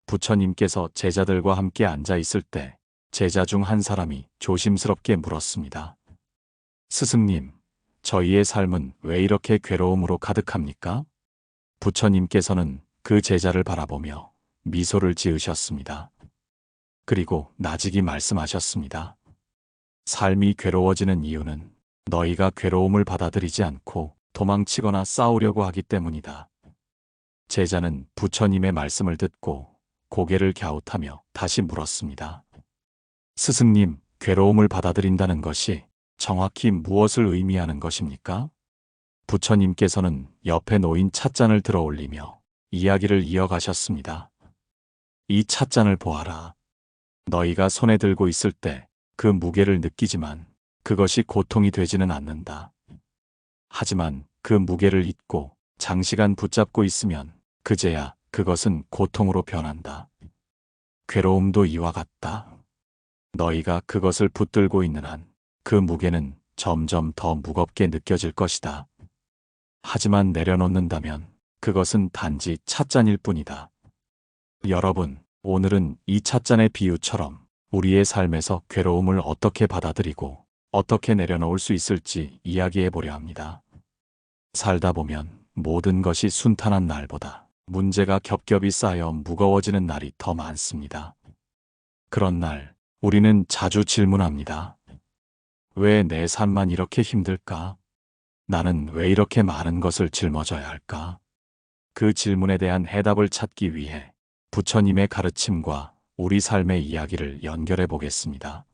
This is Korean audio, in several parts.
부처님께서 제자들과 함께 앉아 있을 때 제자 중 한 사람이 조심스럽게 물었습니다. 스승님, 저희의 삶은 왜 이렇게 괴로움으로 가득합니까? 부처님께서는 그 제자를 바라보며 미소를 지으셨습니다. 그리고 나직이 말씀하셨습니다. 삶이 괴로워지는 이유는 너희가 괴로움을 받아들이지 않고 도망치거나 싸우려고 하기 때문이다. 제자는 부처님의 말씀을 듣고 고개를 갸웃하며 다시 물었습니다. 스승님, 괴로움을 받아들인다는 것이 정확히 무엇을 의미하는 것입니까? 부처님께서는 옆에 놓인 찻잔을 들어 올리며 이야기를 이어가셨습니다. 이 찻잔을 보아라. 너희가 손에 들고 있을 때 그 무게를 느끼지만 그것이 고통이 되지는 않는다. 하지만 그 무게를 잊고 장시간 붙잡고 있으면 그제야 그것은 고통으로 변한다. 괴로움도 이와 같다. 너희가 그것을 붙들고 있는 한 그 무게는 점점 더 무겁게 느껴질 것이다. 하지만 내려놓는다면 그것은 단지 찻잔일 뿐이다. 여러분, 오늘은 이 찻잔의 비유처럼 우리의 삶에서 괴로움을 어떻게 받아들이고 어떻게 내려놓을 수 있을지 이야기해 보려 합니다. 살다 보면 모든 것이 순탄한 날보다 문제가 겹겹이 쌓여 무거워지는 날이 더 많습니다. 그런 날, 우리는 자주 질문합니다. 왜 내 삶만 이렇게 힘들까? 나는 왜 이렇게 많은 것을 짊어져야 할까? 그 질문에 대한 해답을 찾기 위해 부처님의 가르침과 우리 삶의 이야기를 연결해 보겠습니다.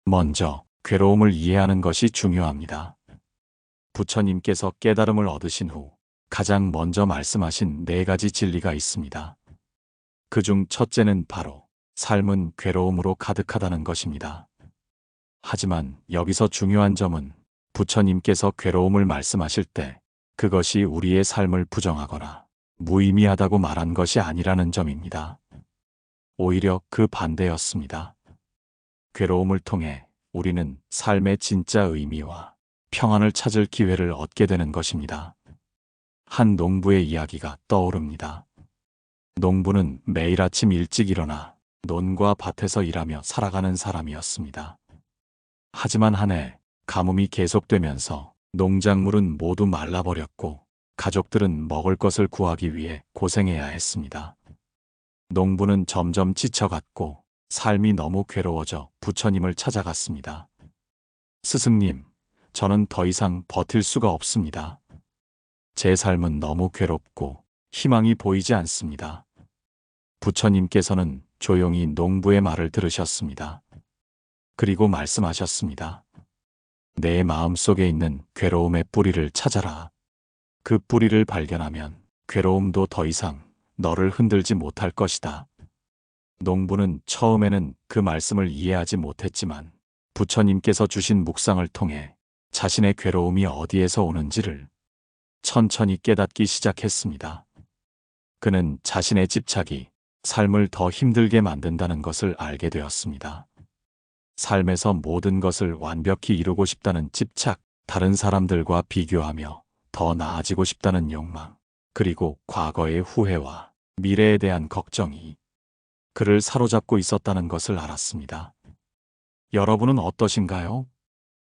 먼저, 괴로움을 이해하는 것이 중요합니다. 부처님께서 깨달음을 얻으신 후 가장 먼저 말씀하신 4가지 진리가 있습니다. 그중 첫째는 바로 삶은 괴로움으로 가득하다는 것입니다. 하지만 여기서 중요한 점은 부처님께서 괴로움을 말씀하실 때 그것이 우리의 삶을 부정하거나 무의미하다고 말한 것이 아니라는 점입니다. 오히려 그 반대였습니다. 괴로움을 통해 우리는 삶의 진짜 의미와 평안을 찾을 기회를 얻게 되는 것입니다. 한 농부의 이야기가 떠오릅니다. 농부는 매일 아침 일찍 일어나 논과 밭에서 일하며 살아가는 사람이었습니다. 하지만 한 해 가뭄이 계속되면서 농작물은 모두 말라버렸고 가족들은 먹을 것을 구하기 위해 고생해야 했습니다. 농부는 점점 지쳐갔고 삶이 너무 괴로워져 부처님을 찾아갔습니다. 스승님, 저는 더 이상 버틸 수가 없습니다. 제 삶은 너무 괴롭고 희망이 보이지 않습니다. 부처님께서는 조용히 농부의 말을 들으셨습니다. 그리고 말씀하셨습니다. 내 마음속에 있는 괴로움의 뿌리를 찾아라. 그 뿌리를 발견하면 괴로움도 더 이상 너를 흔들지 못할 것이다. 농부는 처음에는 그 말씀을 이해하지 못했지만 부처님께서 주신 묵상을 통해 자신의 괴로움이 어디에서 오는지를 천천히 깨닫기 시작했습니다. 그는 자신의 집착이 삶을 더 힘들게 만든다는 것을 알게 되었습니다. 삶에서 모든 것을 완벽히 이루고 싶다는 집착, 다른 사람들과 비교하며 더 나아지고 싶다는 욕망, 그리고 과거의 후회와 미래에 대한 걱정이 그를 사로잡고 있었다는 것을 알았습니다. 여러분은 어떠신가요?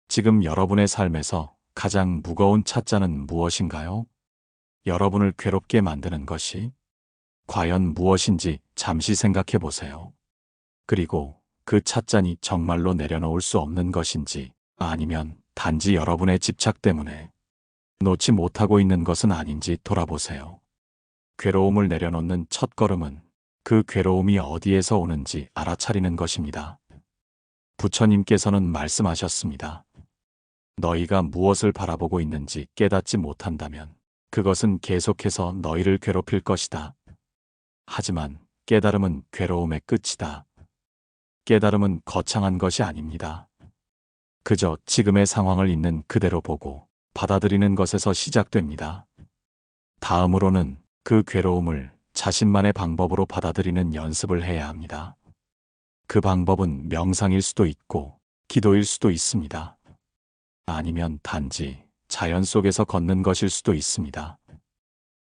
지금 여러분의 삶에서 가장 무거운 찻잔은 무엇인가요? 여러분을 괴롭게 만드는 것이 과연 무엇인지 잠시 생각해 보세요. 그리고 그 찻잔이 정말로 내려놓을 수 없는 것인지 아니면 단지 여러분의 집착 때문에 놓지 못하고 있는 것은 아닌지 돌아보세요. 괴로움을 내려놓는 첫걸음은 그 괴로움이 어디에서 오는지 알아차리는 것입니다. 부처님께서는 말씀하셨습니다. 너희가 무엇을 바라보고 있는지 깨닫지 못한다면 그것은 계속해서 너희를 괴롭힐 것이다. 하지만 깨달음은 괴로움의 끝이다. 깨달음은 거창한 것이 아닙니다. 그저 지금의 상황을 있는 그대로 보고 받아들이는 것에서 시작됩니다. 다음으로는 그 괴로움을 자신만의 방법으로 받아들이는 연습을 해야 합니다. 그 방법은 명상일 수도 있고 기도일 수도 있습니다. 아니면 단지 자연 속에서 걷는 것일 수도 있습니다.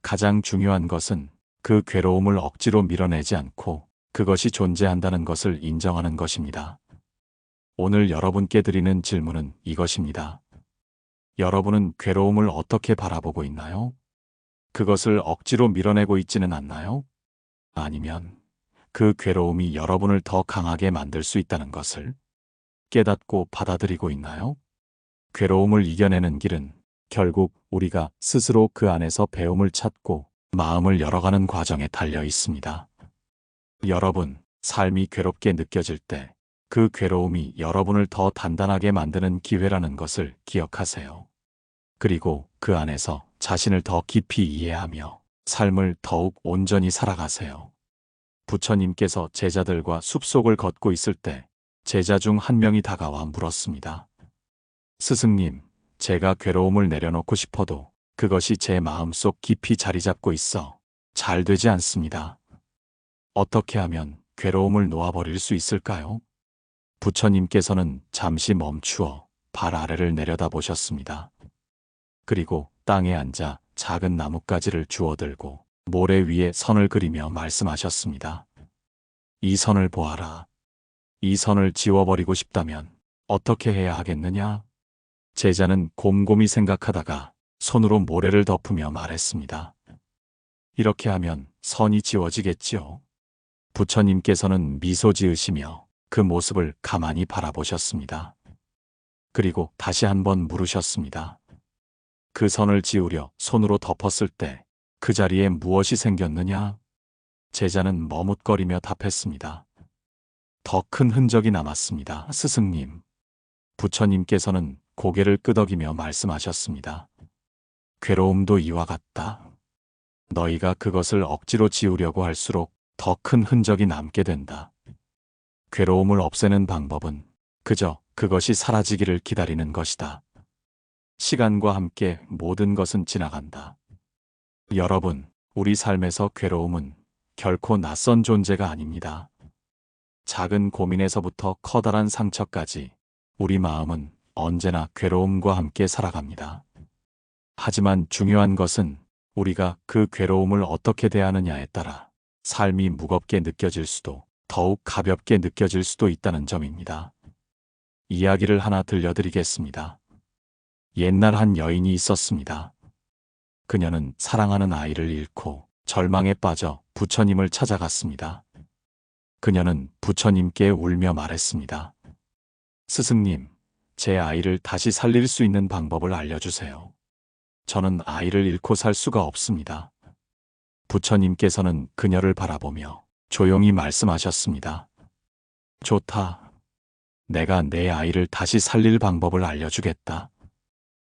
가장 중요한 것은 그 괴로움을 억지로 밀어내지 않고 그것이 존재한다는 것을 인정하는 것입니다. 오늘 여러분께 드리는 질문은 이것입니다. 여러분은 괴로움을 어떻게 바라보고 있나요? 그것을 억지로 밀어내고 있지는 않나요? 아니면 그 괴로움이 여러분을 더 강하게 만들 수 있다는 것을 깨닫고 받아들이고 있나요? 괴로움을 이겨내는 길은 결국 우리가 스스로 그 안에서 배움을 찾고 마음을 열어가는 과정에 달려 있습니다. 여러분, 삶이 괴롭게 느껴질 때 그 괴로움이 여러분을 더 단단하게 만드는 기회라는 것을 기억하세요. 그리고 그 안에서 자신을 더 깊이 이해하며 삶을 더욱 온전히 살아가세요. 부처님께서 제자들과 숲속을 걷고 있을 때 제자 중 한 명이 다가와 물었습니다. 스승님, 제가 괴로움을 내려놓고 싶어도 그것이 제 마음속 깊이 자리 잡고 있어 잘 되지 않습니다. 어떻게 하면 괴로움을 놓아버릴 수 있을까요? 부처님께서는 잠시 멈추어 발 아래를 내려다보셨습니다. 그리고 땅에 앉아 작은 나뭇가지를 주워들고 모래 위에 선을 그리며 말씀하셨습니다. 이 선을 보아라. 이 선을 지워버리고 싶다면 어떻게 해야 하겠느냐? 제자는 곰곰이 생각하다가 손으로 모래를 덮으며 말했습니다. 이렇게 하면 선이 지워지겠지요. 부처님께서는 미소 지으시며 그 모습을 가만히 바라보셨습니다. 그리고 다시 한번 물으셨습니다. 그 선을 지우려 손으로 덮었을 때 그 자리에 무엇이 생겼느냐? 제자는 머뭇거리며 답했습니다. 더 큰 흔적이 남았습니다, 스승님. 부처님께서는 고개를 끄덕이며 말씀하셨습니다. 괴로움도 이와 같다. 너희가 그것을 억지로 지우려고 할수록 더 큰 흔적이 남게 된다. 괴로움을 없애는 방법은 그저 그것이 사라지기를 기다리는 것이다. 시간과 함께 모든 것은 지나간다. 여러분, 우리 삶에서 괴로움은 결코 낯선 존재가 아닙니다. 작은 고민에서부터 커다란 상처까지 우리 마음은 언제나 괴로움과 함께 살아갑니다. 하지만 중요한 것은 우리가 그 괴로움을 어떻게 대하느냐에 따라 삶이 무겁게 느껴질 수도 더욱 가볍게 느껴질 수도 있다는 점입니다. 이야기를 하나 들려드리겠습니다. 옛날 한 여인이 있었습니다. 그녀는 사랑하는 아이를 잃고 절망에 빠져 부처님을 찾아갔습니다. 그녀는 부처님께 울며 말했습니다. 스승님, 제 아이를 다시 살릴 수 있는 방법을 알려주세요. 저는 아이를 잃고 살 수가 없습니다. 부처님께서는 그녀를 바라보며 조용히 말씀하셨습니다. 좋다. 내가 내 아이를 다시 살릴 방법을 알려주겠다.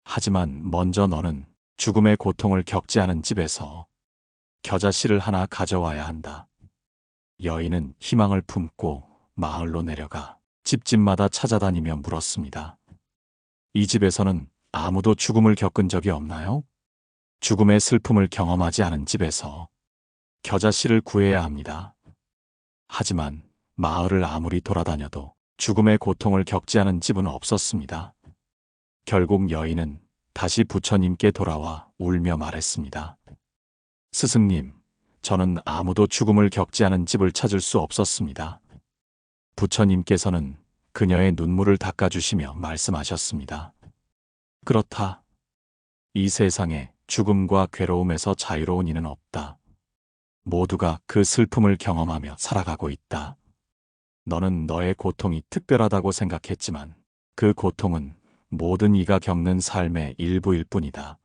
하지만 먼저 너는 죽음의 고통을 겪지 않은 집에서 겨자씨를 하나 가져와야 한다. 여인은 희망을 품고 마을로 내려가 집집마다 찾아다니며 물었습니다. 이 집에서는 아무도 죽음을 겪은 적이 없나요? 죽음의 슬픔을 경험하지 않은 집에서 겨자씨를 구해야 합니다. 하지만 마을을 아무리 돌아다녀도 죽음의 고통을 겪지 않은 집은 없었습니다. 결국 여인은 다시 부처님께 돌아와 울며 말했습니다. 스승님, 저는 아무도 죽음을 겪지 않은 집을 찾을 수 없었습니다. 부처님께서는 그녀의 눈물을 닦아주시며 말씀하셨습니다. 그렇다. 이 세상에 죽음과 괴로움에서 자유로운 이는 없다. 모두가 그 슬픔을 경험하며 살아가고 있다. 너는 너의 고통이 특별하다고 생각했지만 그 고통은 모든 이가 겪는 삶의 일부일 뿐이다.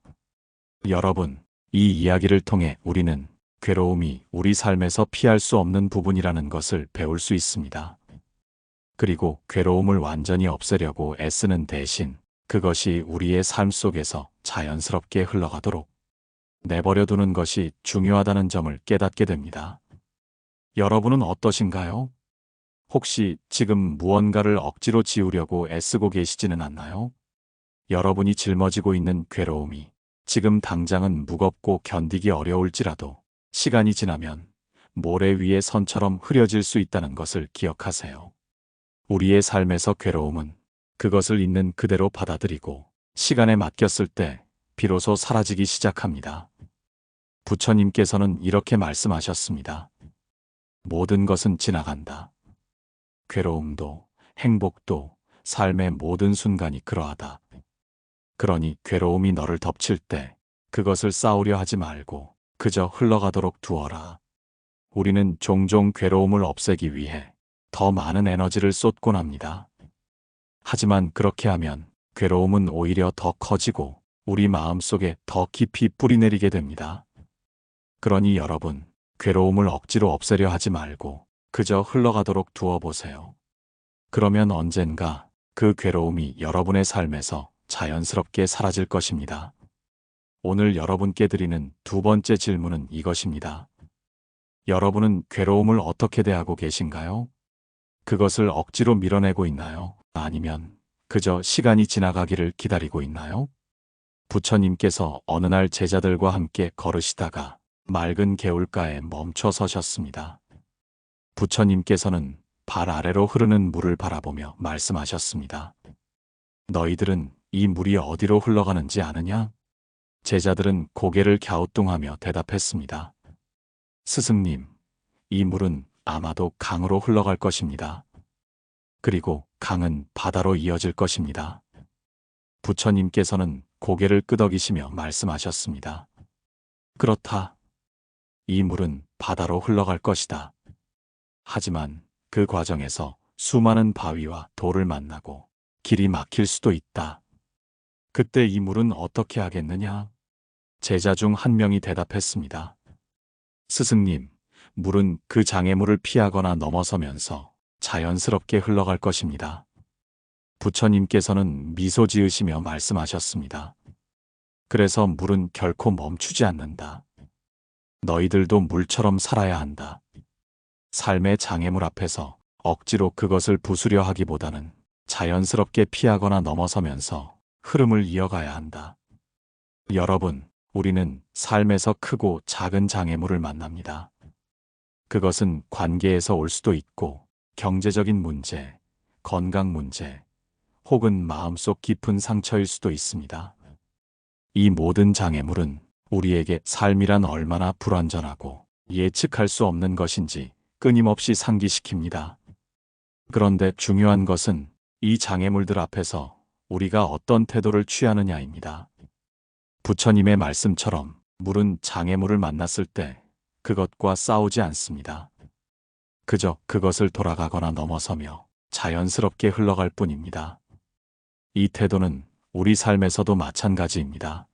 여러분, 이 이야기를 통해 우리는 괴로움이 우리 삶에서 피할 수 없는 부분이라는 것을 배울 수 있습니다. 그리고 괴로움을 완전히 없애려고 애쓰는 대신 그것이 우리의 삶 속에서 자연스럽게 흘러가도록 내버려두는 것이 중요하다는 점을 깨닫게 됩니다. 여러분은 어떠신가요? 혹시 지금 무언가를 억지로 지우려고 애쓰고 계시지는 않나요? 여러분이 짊어지고 있는 괴로움이 지금 당장은 무겁고 견디기 어려울지라도 시간이 지나면 모래 위의 선처럼 흐려질 수 있다는 것을 기억하세요. 우리의 삶에서 괴로움은 그것을 있는 그대로 받아들이고 시간에 맡겼을 때 비로소 사라지기 시작합니다. 부처님께서는 이렇게 말씀하셨습니다. 모든 것은 지나간다. 괴로움도, 행복도, 삶의 모든 순간이 그러하다. 그러니 괴로움이 너를 덮칠 때 그것을 쌓으려 하지 말고 그저 흘러가도록 두어라. 우리는 종종 괴로움을 없애기 위해 더 많은 에너지를 쏟곤 합니다. 하지만 그렇게 하면 괴로움은 오히려 더 커지고 우리 마음속에 더 깊이 뿌리내리게 됩니다. 그러니 여러분, 괴로움을 억지로 없애려 하지 말고 그저 흘러가도록 두어보세요. 그러면 언젠가 그 괴로움이 여러분의 삶에서 자연스럽게 사라질 것입니다. 오늘 여러분께 드리는 두 번째 질문은 이것입니다. 여러분은 괴로움을 어떻게 대하고 계신가요? 그것을 억지로 밀어내고 있나요? 아니면 그저 시간이 지나가기를 기다리고 있나요? 부처님께서 어느 날 제자들과 함께 걸으시다가 맑은 개울가에 멈춰 서셨습니다. 부처님께서는 발 아래로 흐르는 물을 바라보며 말씀하셨습니다. 너희들은 이 물이 어디로 흘러가는지 아느냐? 제자들은 고개를 갸우뚱하며 대답했습니다. 스승님, 이 물은 아마도 강으로 흘러갈 것입니다. 그리고 강은 바다로 이어질 것입니다. 부처님께서는 고개를 끄덕이시며 말씀하셨습니다. 그렇다. 이 물은 바다로 흘러갈 것이다. 하지만 그 과정에서 수많은 바위와 돌을 만나고 길이 막힐 수도 있다. 그때 이 물은 어떻게 하겠느냐? 제자 중 한 명이 대답했습니다. 스승님, 물은 그 장애물을 피하거나 넘어서면서 자연스럽게 흘러갈 것입니다. 부처님께서는 미소 지으시며 말씀하셨습니다. 그래서 물은 결코 멈추지 않는다. 너희들도 물처럼 살아야 한다. 삶의 장애물 앞에서 억지로 그것을 부수려 하기보다는 자연스럽게 피하거나 넘어서면서 흐름을 이어가야 한다. 여러분, 우리는 삶에서 크고 작은 장애물을 만납니다. 그것은 관계에서 올 수도 있고, 경제적인 문제, 건강 문제, 혹은 마음속 깊은 상처일 수도 있습니다. 이 모든 장애물은 우리에게 삶이란 얼마나 불완전하고 예측할 수 없는 것인지 끊임없이 상기시킵니다. 그런데 중요한 것은 이 장애물들 앞에서 우리가 어떤 태도를 취하느냐입니다. 부처님의 말씀처럼 물은 장애물을 만났을 때 그것과 싸우지 않습니다. 그저 그것을 돌아가거나 넘어서며 자연스럽게 흘러갈 뿐입니다. 이 태도는 우리 삶에서도 마찬가지입니다.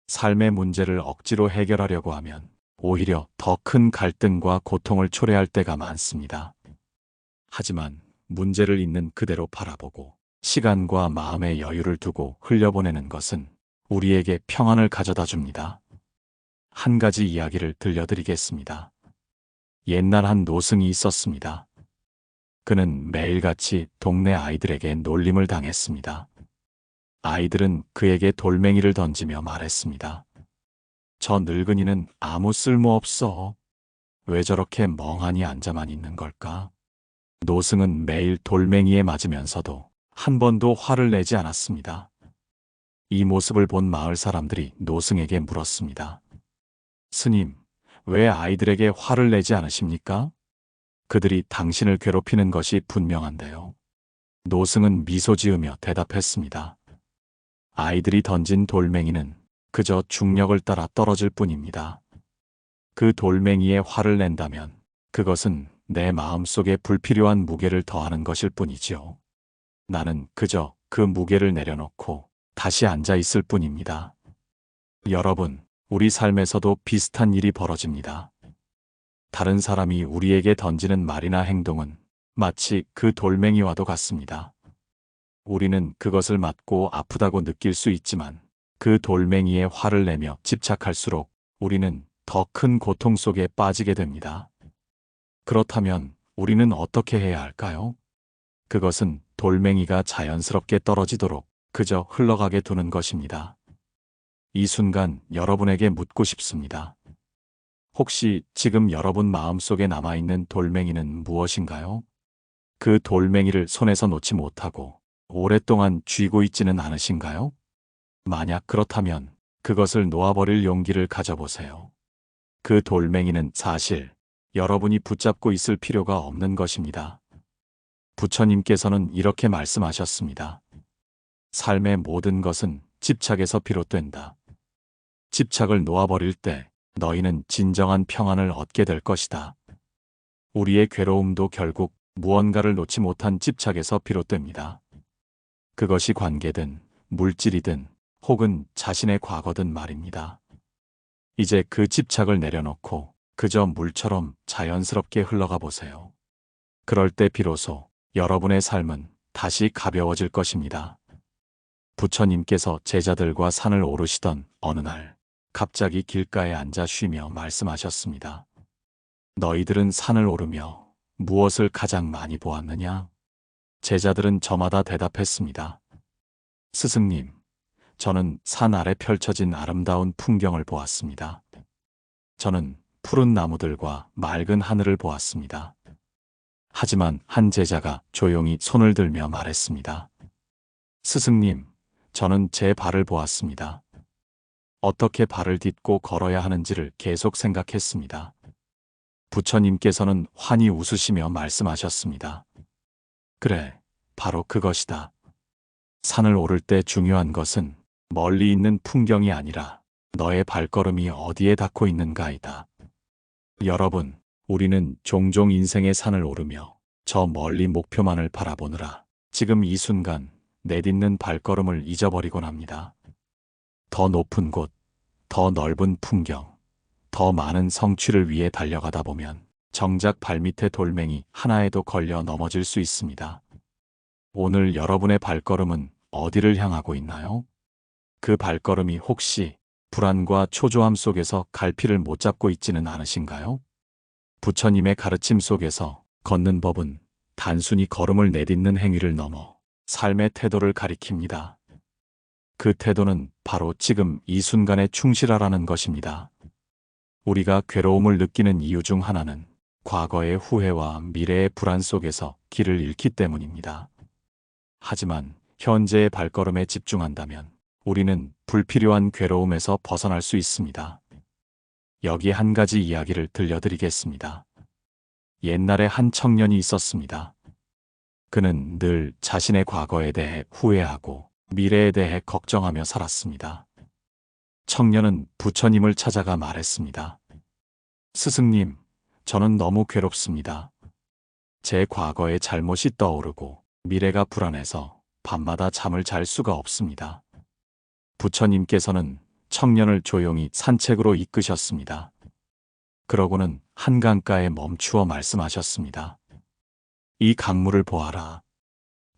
삶의 문제를 억지로 해결하려고 하면 오히려 더 큰 갈등과 고통을 초래할 때가 많습니다. 하지만 문제를 있는 그대로 바라보고 시간과 마음의 여유를 두고 흘려보내는 것은 우리에게 평안을 가져다 줍니다. 한 가지 이야기를 들려드리겠습니다. 옛날 한 노승이 있었습니다. 그는 매일같이 동네 아이들에게 놀림을 당했습니다. 아이들은 그에게 돌멩이를 던지며 말했습니다. 저 늙은이는 아무 쓸모 없어. 왜 저렇게 멍하니 앉아만 있는 걸까? 노승은 매일 돌멩이에 맞으면서도 한 번도 화를 내지 않았습니다. 이 모습을 본 마을 사람들이 노승에게 물었습니다. 스님, 왜 아이들에게 화를 내지 않으십니까? 그들이 당신을 괴롭히는 것이 분명한데요. 노승은 미소 지으며 대답했습니다. 아이들이 던진 돌멩이는 그저 중력을 따라 떨어질 뿐입니다. 그 돌멩이에 화를 낸다면 그것은 내 마음속에 불필요한 무게를 더하는 것일 뿐이지요. 나는 그저 그 무게를 내려놓고 다시 앉아 있을 뿐입니다. 여러분, 우리 삶에서도 비슷한 일이 벌어집니다. 다른 사람이 우리에게 던지는 말이나 행동은 마치 그 돌멩이와도 같습니다. 우리는 그것을 맞고 아프다고 느낄 수 있지만 그 돌멩이에 화를 내며 집착할수록 우리는 더 큰 고통 속에 빠지게 됩니다. 그렇다면 우리는 어떻게 해야 할까요? 그것은 돌멩이가 자연스럽게 떨어지도록 그저 흘러가게 두는 것입니다. 이 순간 여러분에게 묻고 싶습니다. 혹시 지금 여러분 마음속에 남아있는 돌멩이는 무엇인가요? 그 돌멩이를 손에서 놓지 못하고 오랫동안 쥐고 있지는 않으신가요? 만약 그렇다면 그것을 놓아버릴 용기를 가져보세요. 그 돌멩이는 사실 여러분이 붙잡고 있을 필요가 없는 것입니다. 부처님께서는 이렇게 말씀하셨습니다. 삶의 모든 것은 집착에서 비롯된다. 집착을 놓아버릴 때 너희는 진정한 평안을 얻게 될 것이다. 우리의 괴로움도 결국 무언가를 놓지 못한 집착에서 비롯됩니다. 그것이 관계든 물질이든 혹은 자신의 과거든 말입니다. 이제 그 집착을 내려놓고 그저 물처럼 자연스럽게 흘러가 보세요. 그럴 때 비로소 여러분의 삶은 다시 가벼워질 것입니다. 부처님께서 제자들과 산을 오르시던 어느 날 갑자기 길가에 앉아 쉬며 말씀하셨습니다. 너희들은 산을 오르며 무엇을 가장 많이 보았느냐? 제자들은 저마다 대답했습니다. 스승님, 저는 산 아래 펼쳐진 아름다운 풍경을 보았습니다. 저는 푸른 나무들과 맑은 하늘을 보았습니다. 하지만 한 제자가 조용히 손을 들며 말했습니다. 스승님, 저는 제 발을 보았습니다. 어떻게 발을 딛고 걸어야 하는지를 계속 생각했습니다. 부처님께서는 환히 웃으시며 말씀하셨습니다. 그래, 바로 그것이다. 산을 오를 때 중요한 것은 멀리 있는 풍경이 아니라 너의 발걸음이 어디에 닿고 있는가이다. 여러분, 우리는 종종 인생의 산을 오르며 저 멀리 목표만을 바라보느라 지금 이 순간 내딛는 발걸음을 잊어버리곤 합니다. 더 높은 곳, 더 넓은 풍경, 더 많은 성취를 위해 달려가다 보면 정작 발밑에 돌멩이 하나에도 걸려 넘어질 수 있습니다. 오늘 여러분의 발걸음은 어디를 향하고 있나요? 그 발걸음이 혹시 불안과 초조함 속에서 갈피를 못 잡고 있지는 않으신가요? 부처님의 가르침 속에서 걷는 법은 단순히 걸음을 내딛는 행위를 넘어 삶의 태도를 가리킵니다. 그 태도는 바로 지금 이 순간에 충실하라는 것입니다. 우리가 괴로움을 느끼는 이유 중 하나는 과거의 후회와 미래의 불안 속에서 길을 잃기 때문입니다. 하지만 현재의 발걸음에 집중한다면 우리는 불필요한 괴로움에서 벗어날 수 있습니다. 여기 한 가지 이야기를 들려드리겠습니다. 옛날에 한 청년이 있었습니다. 그는 늘 자신의 과거에 대해 후회하고 미래에 대해 걱정하며 살았습니다. 청년은 부처님을 찾아가 말했습니다. 스승님, 저는 너무 괴롭습니다. 제 과거의 잘못이 떠오르고 미래가 불안해서 밤마다 잠을 잘 수가 없습니다. 부처님께서는 청년을 조용히 산책으로 이끄셨습니다. 그러고는 한강가에 멈추어 말씀하셨습니다. 이 강물을 보아라.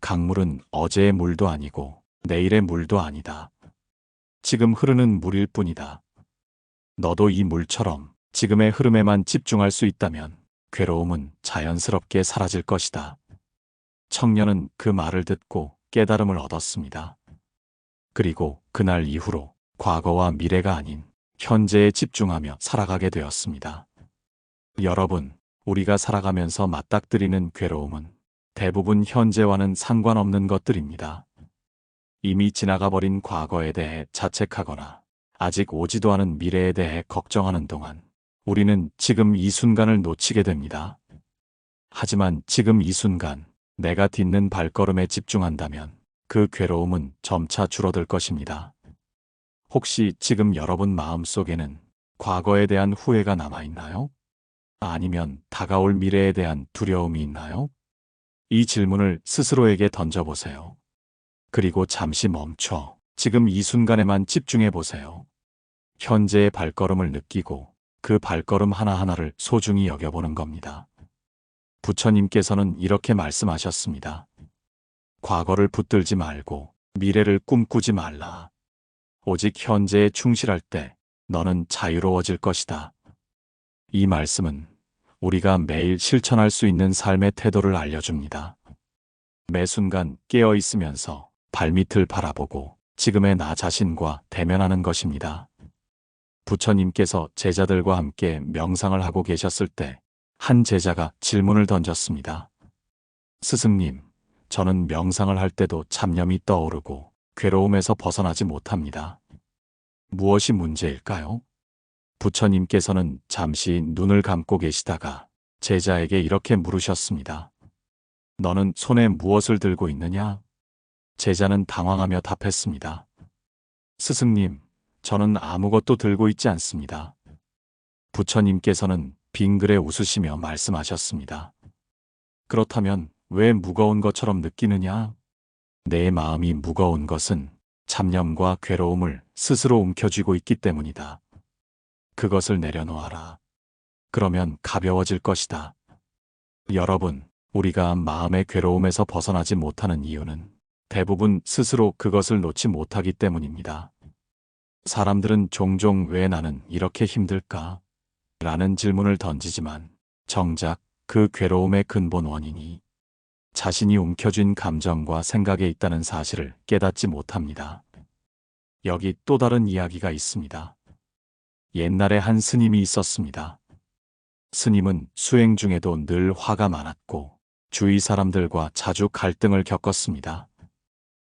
강물은 어제의 물도 아니고 내일의 물도 아니다. 지금 흐르는 물일 뿐이다. 너도 이 물처럼 지금의 흐름에만 집중할 수 있다면 괴로움은 자연스럽게 사라질 것이다. 청년은 그 말을 듣고 깨달음을 얻었습니다. 그리고 그날 이후로 과거와 미래가 아닌 현재에 집중하며 살아가게 되었습니다. 여러분, 우리가 살아가면서 맞닥뜨리는 괴로움은 대부분 현재와는 상관없는 것들입니다. 이미 지나가 버린 과거에 대해 자책하거나 아직 오지도 않은 미래에 대해 걱정하는 동안 우리는 지금 이 순간을 놓치게 됩니다. 하지만 지금 이 순간 내가 딛는 발걸음에 집중한다면 그 괴로움은 점차 줄어들 것입니다. 혹시 지금 여러분 마음속에는 과거에 대한 후회가 남아있나요? 아니면 다가올 미래에 대한 두려움이 있나요? 이 질문을 스스로에게 던져보세요. 그리고 잠시 멈춰 지금 이 순간에만 집중해 보세요. 현재의 발걸음을 느끼고 그 발걸음 하나하나를 소중히 여겨보는 겁니다. 부처님께서는 이렇게 말씀하셨습니다. 과거를 붙들지 말고 미래를 꿈꾸지 말라. 오직 현재에 충실할 때 너는 자유로워질 것이다. 이 말씀은 우리가 매일 실천할 수 있는 삶의 태도를 알려줍니다. 매 순간 깨어 있으면서 발밑을 바라보고 지금의 나 자신과 대면하는 것입니다. 부처님께서 제자들과 함께 명상을 하고 계셨을 때 한 제자가 질문을 던졌습니다. 스승님, 저는 명상을 할 때도 잡념이 떠오르고 괴로움에서 벗어나지 못합니다. 무엇이 문제일까요? 부처님께서는 잠시 눈을 감고 계시다가 제자에게 이렇게 물으셨습니다. 너는 손에 무엇을 들고 있느냐? 제자는 당황하며 답했습니다. 스승님, 저는 아무것도 들고 있지 않습니다. 부처님께서는 빙그레 웃으시며 말씀하셨습니다. 그렇다면 왜 무거운 것처럼 느끼느냐? 내 마음이 무거운 것은 잡념과 괴로움을 스스로 움켜쥐고 있기 때문이다. 그것을 내려놓아라. 그러면 가벼워질 것이다. 여러분, 우리가 마음의 괴로움에서 벗어나지 못하는 이유는 대부분 스스로 그것을 놓지 못하기 때문입니다. 사람들은 종종 왜 나는 이렇게 힘들까? 라는 질문을 던지지만 정작 그 괴로움의 근본 원인이 자신이 움켜쥔 감정과 생각에 있다는 사실을 깨닫지 못합니다. 여기 또 다른 이야기가 있습니다. 옛날에 한 스님이 있었습니다. 스님은 수행 중에도 늘 화가 많았고 주위 사람들과 자주 갈등을 겪었습니다.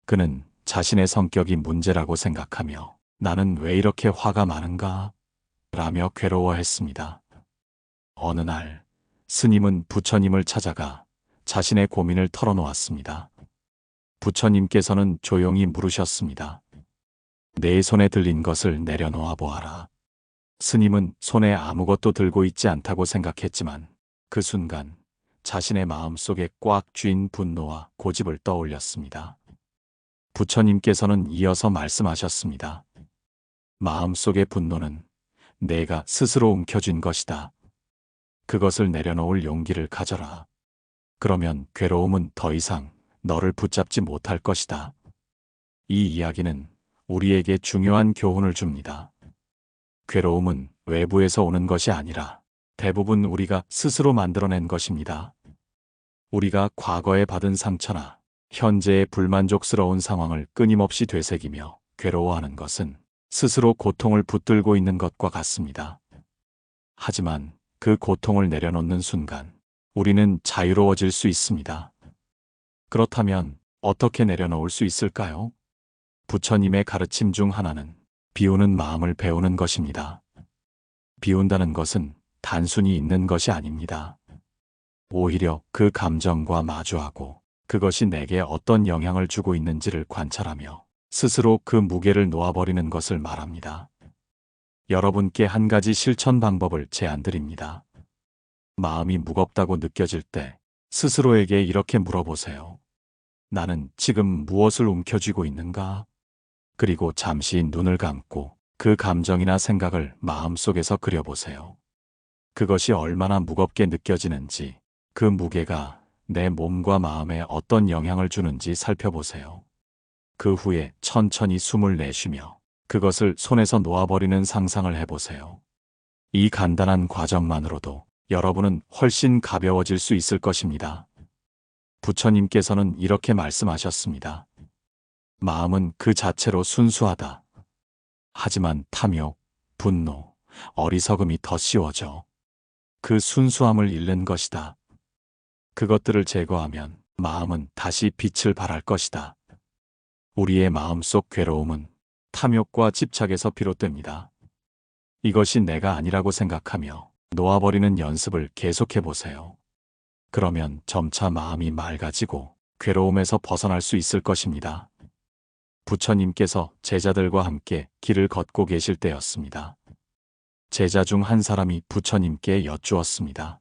그는 자신의 성격이 문제라고 생각하며 나는 왜 이렇게 화가 많은가? 라며 괴로워했습니다. 어느 날 스님은 부처님을 찾아가 자신의 고민을 털어놓았습니다. 부처님께서는 조용히 물으셨습니다. 내 손에 들린 것을 내려놓아 보아라. 스님은 손에 아무것도 들고 있지 않다고 생각했지만 그 순간 자신의 마음속에 꽉 쥔 분노와 고집을 떠올렸습니다. 부처님께서는 이어서 말씀하셨습니다. 마음속의 분노는 내가 스스로 움켜쥔 것이다. 그것을 내려놓을 용기를 가져라. 그러면 괴로움은 더 이상 너를 붙잡지 못할 것이다. 이 이야기는 우리에게 중요한 교훈을 줍니다. 괴로움은 외부에서 오는 것이 아니라 대부분 우리가 스스로 만들어낸 것입니다. 우리가 과거에 받은 상처나 현재의 불만족스러운 상황을 끊임없이 되새기며 괴로워하는 것은 스스로 고통을 붙들고 있는 것과 같습니다. 하지만 그 고통을 내려놓는 순간 우리는 자유로워질 수 있습니다. 그렇다면 어떻게 내려놓을 수 있을까요? 부처님의 가르침 중 하나는 비우는 마음을 배우는 것입니다. 비운다는 것은 단순히 있는 것이 아닙니다. 오히려 그 감정과 마주하고 그것이 내게 어떤 영향을 주고 있는지를 관찰하며 스스로 그 무게를 놓아버리는 것을 말합니다. 여러분께 한 가지 실천 방법을 제안드립니다. 마음이 무겁다고 느껴질 때 스스로에게 이렇게 물어보세요. 나는 지금 무엇을 움켜쥐고 있는가? 그리고 잠시 눈을 감고 그 감정이나 생각을 마음속에서 그려보세요. 그것이 얼마나 무겁게 느껴지는지, 그 무게가 내 몸과 마음에 어떤 영향을 주는지 살펴보세요. 그 후에 천천히 숨을 내쉬며 그것을 손에서 놓아버리는 상상을 해보세요. 이 간단한 과정만으로도 여러분은 훨씬 가벼워질 수 있을 것입니다. 부처님께서는 이렇게 말씀하셨습니다. 마음은 그 자체로 순수하다. 하지만 탐욕, 분노, 어리석음이 더 씌워져 그 순수함을 잃는 것이다. 그것들을 제거하면 마음은 다시 빛을 발할 것이다. 우리의 마음속 괴로움은 탐욕과 집착에서 비롯됩니다. 이것이 내가 아니라고 생각하며 놓아버리는 연습을 계속해 보세요. 그러면 점차 마음이 맑아지고 괴로움에서 벗어날 수 있을 것입니다. 부처님께서 제자들과 함께 길을 걷고 계실 때였습니다. 제자 중 한 사람이 부처님께 여쭈었습니다.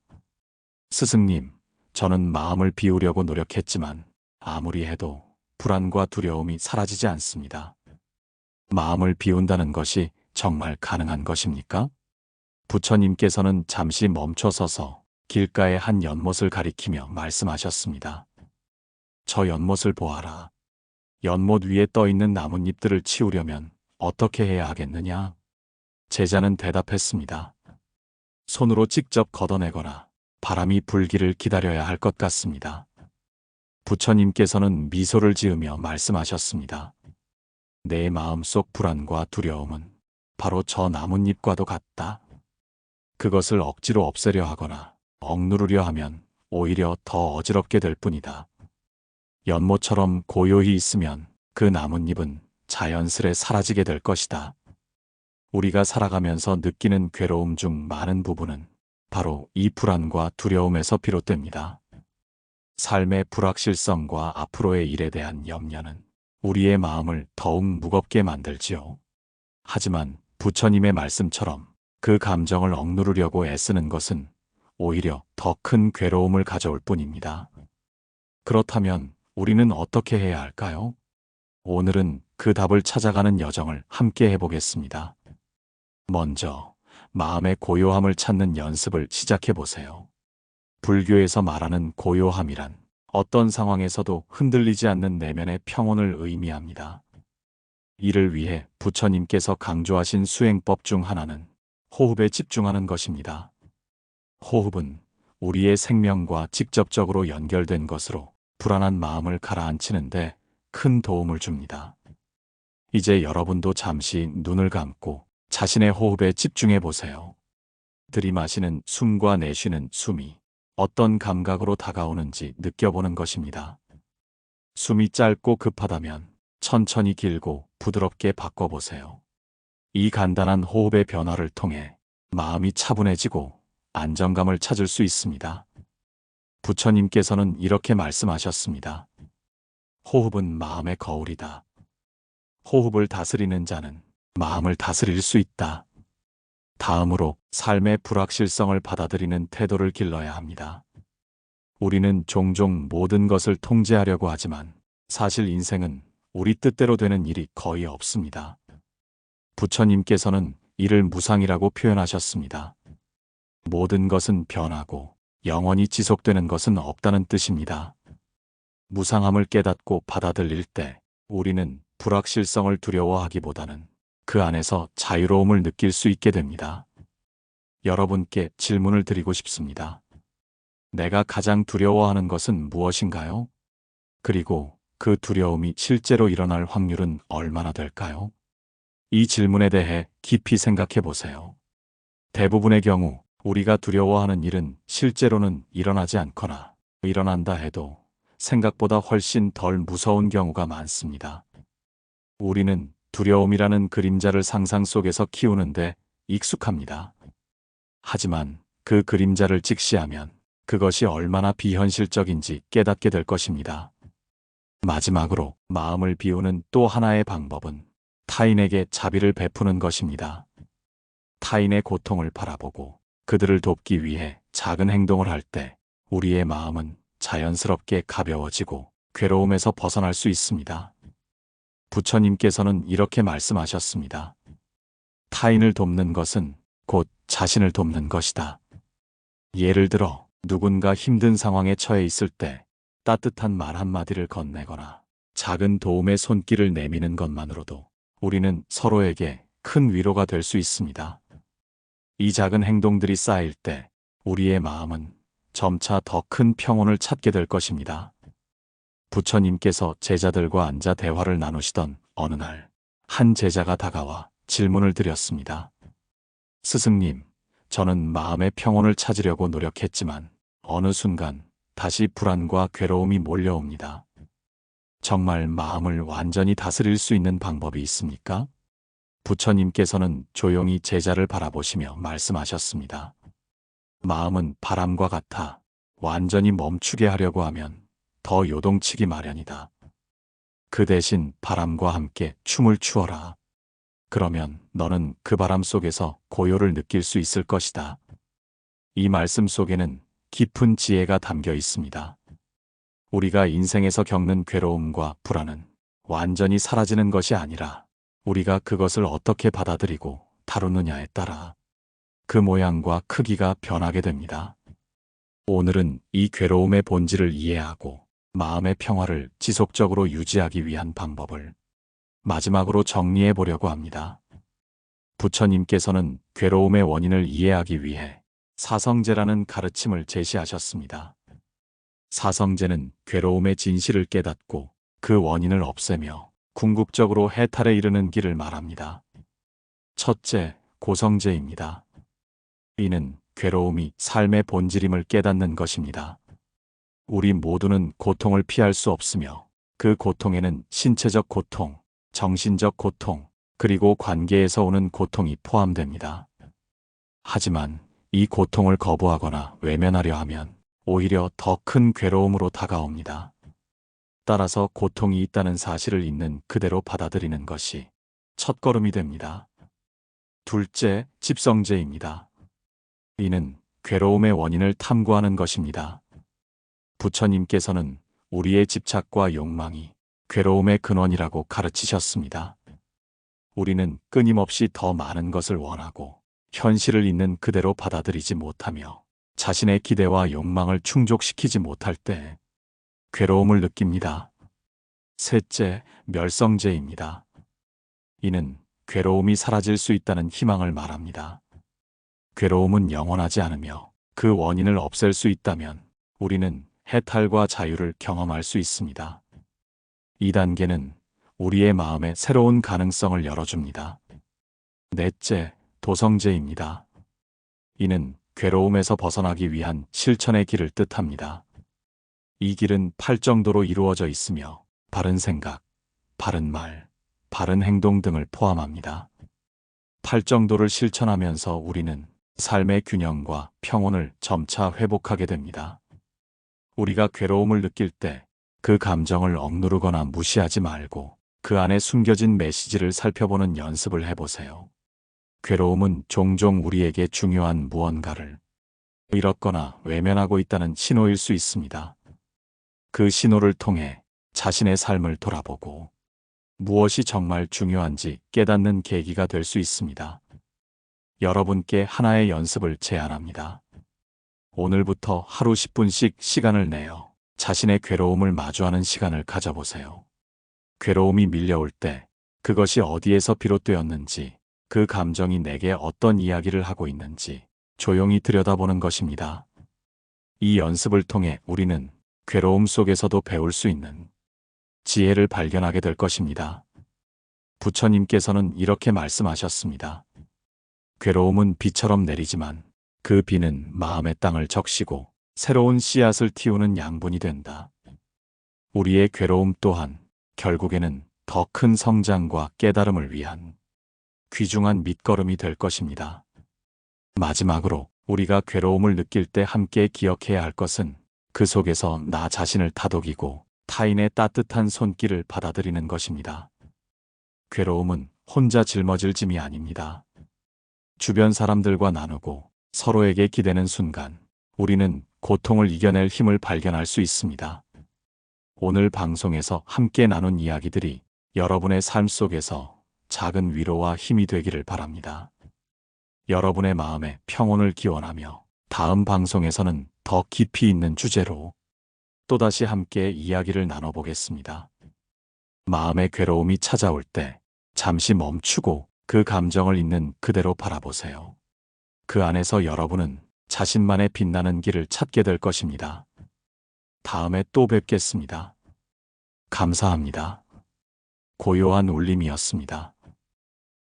스승님, 저는 마음을 비우려고 노력했지만 아무리 해도 불안과 두려움이 사라지지 않습니다. 마음을 비운다는 것이 정말 가능한 것입니까? 부처님께서는 잠시 멈춰서서 길가의 한 연못을 가리키며 말씀하셨습니다. 저 연못을 보아라. 연못 위에 떠있는 나뭇잎들을 치우려면 어떻게 해야 하겠느냐? 제자는 대답했습니다. 손으로 직접 걷어내거나 바람이 불기를 기다려야 할 것 같습니다. 부처님께서는 미소를 지으며 말씀하셨습니다. 내 마음속 불안과 두려움은 바로 저 나뭇잎과도 같다. 그것을 억지로 없애려 하거나 억누르려 하면 오히려 더 어지럽게 될 뿐이다. 연못처럼 고요히 있으면 그 나뭇잎은 자연스레 사라지게 될 것이다. 우리가 살아가면서 느끼는 괴로움 중 많은 부분은 바로 이 불안과 두려움에서 비롯됩니다. 삶의 불확실성과 앞으로의 일에 대한 염려는 우리의 마음을 더욱 무겁게 만들지요. 하지만 부처님의 말씀처럼 그 감정을 억누르려고 애쓰는 것은 오히려 더 큰 괴로움을 가져올 뿐입니다. 그렇다면 우리는 어떻게 해야 할까요? 오늘은 그 답을 찾아가는 여정을 함께 해보겠습니다. 먼저 마음의 고요함을 찾는 연습을 시작해 보세요. 불교에서 말하는 고요함이란 어떤 상황에서도 흔들리지 않는 내면의 평온을 의미합니다. 이를 위해 부처님께서 강조하신 수행법 중 하나는 호흡에 집중하는 것입니다. 호흡은 우리의 생명과 직접적으로 연결된 것으로 불안한 마음을 가라앉히는데 큰 도움을 줍니다. 이제 여러분도 잠시 눈을 감고 자신의 호흡에 집중해 보세요. 들이마시는 숨과 내쉬는 숨이 어떤 감각으로 다가오는지 느껴보는 것입니다. 숨이 짧고 급하다면 천천히 길고 부드럽게 바꿔보세요. 이 간단한 호흡의 변화를 통해 마음이 차분해지고 안정감을 찾을 수 있습니다. 부처님께서는 이렇게 말씀하셨습니다. 호흡은 마음의 거울이다. 호흡을 다스리는 자는 마음을 다스릴 수 있다. 다음으로 삶의 불확실성을 받아들이는 태도를 길러야 합니다. 우리는 종종 모든 것을 통제하려고 하지만 사실 인생은 우리 뜻대로 되는 일이 거의 없습니다. 부처님께서는 이를 무상이라고 표현하셨습니다. 모든 것은 변하고 영원히 지속되는 것은 없다는 뜻입니다. 무상함을 깨닫고 받아들일 때 우리는 불확실성을 두려워하기보다는 그 안에서 자유로움을 느낄 수 있게 됩니다. 여러분께 질문을 드리고 싶습니다. 내가 가장 두려워하는 것은 무엇인가요? 그리고 그 두려움이 실제로 일어날 확률은 얼마나 될까요? 이 질문에 대해 깊이 생각해 보세요. 대부분의 경우 우리가 두려워하는 일은 실제로는 일어나지 않거나 일어난다 해도 생각보다 훨씬 덜 무서운 경우가 많습니다. 우리는 두려움이라는 그림자를 상상 속에서 키우는데 익숙합니다. 하지만 그 그림자를 직시하면 그것이 얼마나 비현실적인지 깨닫게 될 것입니다. 마지막으로 마음을 비우는 또 하나의 방법은 타인에게 자비를 베푸는 것입니다. 타인의 고통을 바라보고 그들을 돕기 위해 작은 행동을 할 때 우리의 마음은 자연스럽게 가벼워지고 괴로움에서 벗어날 수 있습니다. 부처님께서는 이렇게 말씀하셨습니다. 타인을 돕는 것은 곧 자신을 돕는 것이다. 예를 들어 누군가 힘든 상황에 처해 있을 때 따뜻한 말 한마디를 건네거나 작은 도움의 손길을 내미는 것만으로도 우리는 서로에게 큰 위로가 될 수 있습니다. 이 작은 행동들이 쌓일 때 우리의 마음은 점차 더 큰 평온을 찾게 될 것입니다. 부처님께서 제자들과 앉아 대화를 나누시던 어느 날, 한 제자가 다가와 질문을 드렸습니다. 스승님, 저는 마음의 평온을 찾으려고 노력했지만 어느 순간 다시 불안과 괴로움이 몰려옵니다. 정말 마음을 완전히 다스릴 수 있는 방법이 있습니까? 부처님께서는 조용히 제자를 바라보시며 말씀하셨습니다. 마음은 바람과 같아 완전히 멈추게 하려고 하면 더 요동치기 마련이다. 그 대신 바람과 함께 춤을 추어라. 그러면 너는 그 바람 속에서 고요를 느낄 수 있을 것이다. 이 말씀 속에는 깊은 지혜가 담겨 있습니다. 우리가 인생에서 겪는 괴로움과 불안은 완전히 사라지는 것이 아니라 우리가 그것을 어떻게 받아들이고 다루느냐에 따라 그 모양과 크기가 변하게 됩니다. 오늘은 이 괴로움의 본질을 이해하고 마음의 평화를 지속적으로 유지하기 위한 방법을 마지막으로 정리해 보려고 합니다. 부처님께서는 괴로움의 원인을 이해하기 위해 사성제라는 가르침을 제시하셨습니다. 사성제는 괴로움의 진실을 깨닫고 그 원인을 없애며 궁극적으로 해탈에 이르는 길을 말합니다. 첫째, 고성제입니다. 이는 괴로움이 삶의 본질임을 깨닫는 것입니다. 우리 모두는 고통을 피할 수 없으며 그 고통에는 신체적 고통, 정신적 고통, 그리고 관계에서 오는 고통이 포함됩니다. 하지만 이 고통을 거부하거나 외면하려 하면 오히려 더 큰 괴로움으로 다가옵니다. 따라서 고통이 있다는 사실을 있는 그대로 받아들이는 것이 첫걸음이 됩니다. 둘째, 집성제입니다. 이는 괴로움의 원인을 탐구하는 것입니다. 부처님께서는 우리의 집착과 욕망이 괴로움의 근원이라고 가르치셨습니다. 우리는 끊임없이 더 많은 것을 원하고 현실을 있는 그대로 받아들이지 못하며 자신의 기대와 욕망을 충족시키지 못할 때 괴로움을 느낍니다. 셋째, 멸성제입니다. 이는 괴로움이 사라질 수 있다는 희망을 말합니다. 괴로움은 영원하지 않으며 그 원인을 없앨 수 있다면 우리는 해탈과 자유를 경험할 수 있습니다. 이 단계는 우리의 마음에 새로운 가능성을 열어줍니다. 넷째, 도성제입니다. 이는 괴로움에서 벗어나기 위한 실천의 길을 뜻합니다. 이 길은 팔정도로 이루어져 있으며 바른 생각, 바른 말, 바른 행동 등을 포함합니다. 팔정도를 실천하면서 우리는 삶의 균형과 평온을 점차 회복하게 됩니다. 우리가 괴로움을 느낄 때 그 감정을 억누르거나 무시하지 말고 그 안에 숨겨진 메시지를 살펴보는 연습을 해보세요. 괴로움은 종종 우리에게 중요한 무언가를 잃었거나 외면하고 있다는 신호일 수 있습니다. 그 신호를 통해 자신의 삶을 돌아보고 무엇이 정말 중요한지 깨닫는 계기가 될 수 있습니다. 여러분께 하나의 연습을 제안합니다. 오늘부터 하루 10분씩 시간을 내어 자신의 괴로움을 마주하는 시간을 가져보세요. 괴로움이 밀려올 때 그것이 어디에서 비롯되었는지, 그 감정이 내게 어떤 이야기를 하고 있는지 조용히 들여다보는 것입니다. 이 연습을 통해 우리는 괴로움 속에서도 배울 수 있는 지혜를 발견하게 될 것입니다. 부처님께서는 이렇게 말씀하셨습니다. 괴로움은 비처럼 내리지만 그 비는 마음의 땅을 적시고 새로운 씨앗을 틔우는 양분이 된다. 우리의 괴로움 또한 결국에는 더 큰 성장과 깨달음을 위한 귀중한 밑거름이 될 것입니다. 마지막으로 우리가 괴로움을 느낄 때 함께 기억해야 할 것은 그 속에서 나 자신을 다독이고 타인의 따뜻한 손길을 받아들이는 것입니다. 괴로움은 혼자 짊어질 짐이 아닙니다. 주변 사람들과 나누고 서로에게 기대는 순간 우리는 고통을 이겨낼 힘을 발견할 수 있습니다. 오늘 방송에서 함께 나눈 이야기들이 여러분의 삶 속에서 작은 위로와 힘이 되기를 바랍니다. 여러분의 마음에 평온을 기원하며 다음 방송에서는 더 깊이 있는 주제로 또다시 함께 이야기를 나눠보겠습니다. 마음의 괴로움이 찾아올 때 잠시 멈추고 그 감정을 있는 그대로 바라보세요. 그 안에서 여러분은 자신만의 빛나는 길을 찾게 될 것입니다. 다음에 또 뵙겠습니다. 감사합니다. 고요한 울림이었습니다.